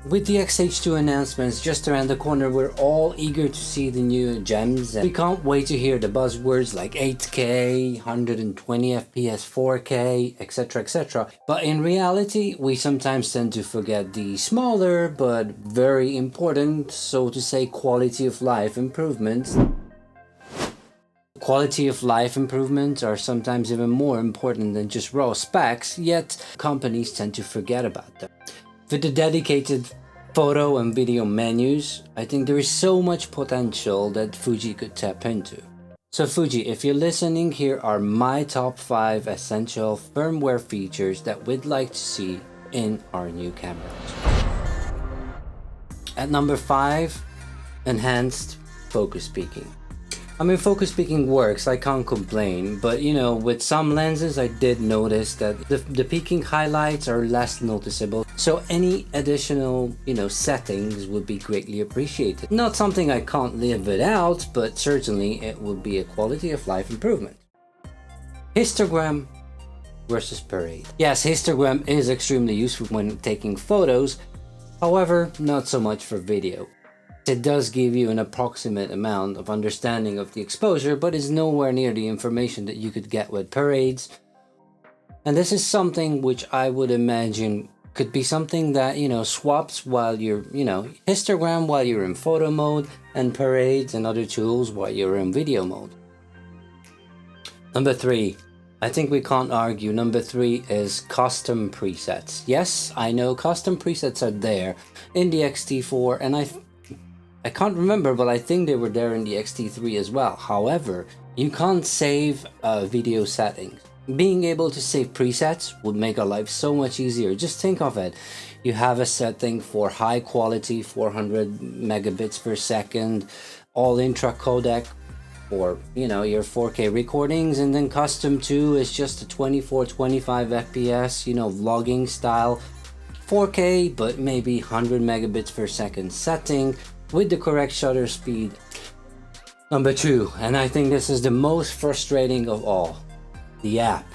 With the X-H2 announcements just around the corner, we're all eager to see the new gems, and we can't wait to hear the buzzwords like 8K, 120 FPS, 4K, etc, etc. But in reality, we sometimes tend to forget the smaller but very important, so to say, quality of life improvements. Quality of life improvements are sometimes even more important than just raw specs, yet companies tend to forget about them. With the dedicated photo and video menus, I think there is so much potential that Fuji could tap into. So Fuji, if you're listening, here are my top 5 essential firmware features that we'd like to see in our new cameras. At number 5, enhanced focus peaking. I mean, focus peaking works, I can't complain, but you know, with some lenses I did notice that the peaking highlights are less noticeable, so any additional, settings would be greatly appreciated. Not something I can't live without, but certainly it would be a quality of life improvement. Histogram versus parade. Yes, histogram is extremely useful when taking photos, however, not so much for video. It does give you an approximate amount of understanding of the exposure, but is nowhere near the information that you could get with parades. And this is something which I would imagine could be something that, swaps while you're, histogram while you're in photo mode, and parades and other tools while you're in video mode. Number 3. I think we can't argue. Number 3 is custom presets. Yes, I know custom presets are there in the X-T4, and I can't remember, but I think they were there in the X-T3 as well. However, you can't save video settings. Being able to save presets would make our life so much easier. Just think of it. You have a setting for high quality, 400 megabits per second, all intra codec for, your 4K recordings, and then custom 2 is just a 24-25 FPS, vlogging style 4K, but maybe 100 megabits per second setting with the correct shutter speed. Number 2, and I think this is the most frustrating of all, the app.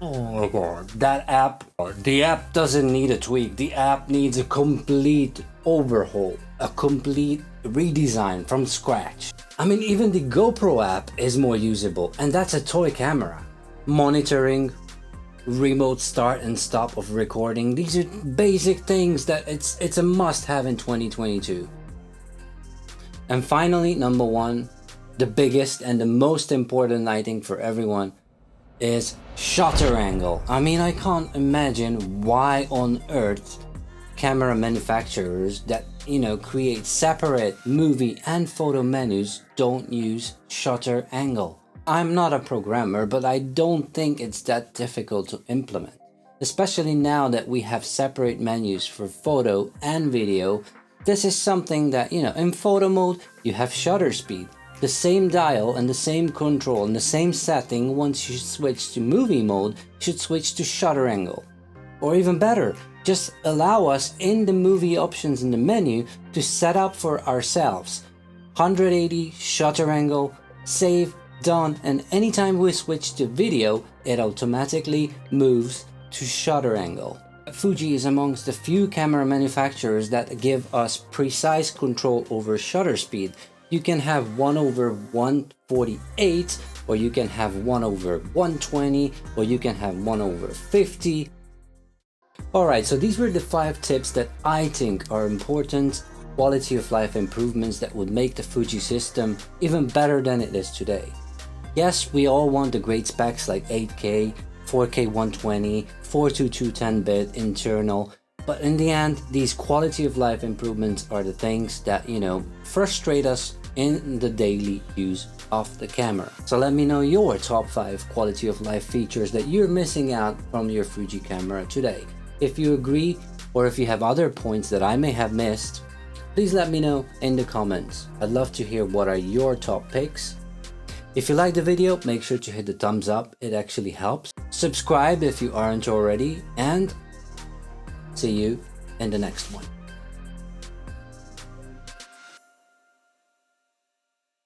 Oh my god, that app, the app doesn't need a tweak, the app needs a complete overhaul, a complete redesign from scratch. I mean, even the GoPro app is more usable, and that's a toy camera. Monitoring, remote start and stop of recording, these are basic things that it's a must-have in 2022. And finally, number 1, the biggest and the most important, I think, for everyone is shutter angle. I mean, I can't imagine why on earth camera manufacturers that create separate movie and photo menus don't use shutter angle. I'm not a programmer, but I don't think it's that difficult to implement, especially now that we have separate menus for photo and video. This is something that, in photo mode, you have shutter speed, the same dial and the same control and the same setting. Once you switch to movie mode, should switch to shutter angle. Or even better, just allow us in the movie options in the menu to set up for ourselves 180 shutter angle, save, done, and anytime we switch to video, it automatically moves to shutter angle. Fuji is amongst the few camera manufacturers that give us precise control over shutter speed. You can have 1/148, or you can have 1/120, or you can have 1/50. Alright, so these were the 5 tips that I think are important quality of life improvements that would make the Fuji system even better than it is today. Yes, we all want the great specs like 8K, 4K 120, 422 10-bit internal, but in the end, these quality of life improvements are the things that, frustrate us in the daily use of the camera. So let me know your top 5 quality of life features that you're missing out from your Fuji camera today. If you agree, or if you have other points that I may have missed, please let me know in the comments. I'd love to hear what are your top picks. If you like the video, make sure to hit the thumbs up, it actually helps. Subscribe if you aren't already, and see you in the next one.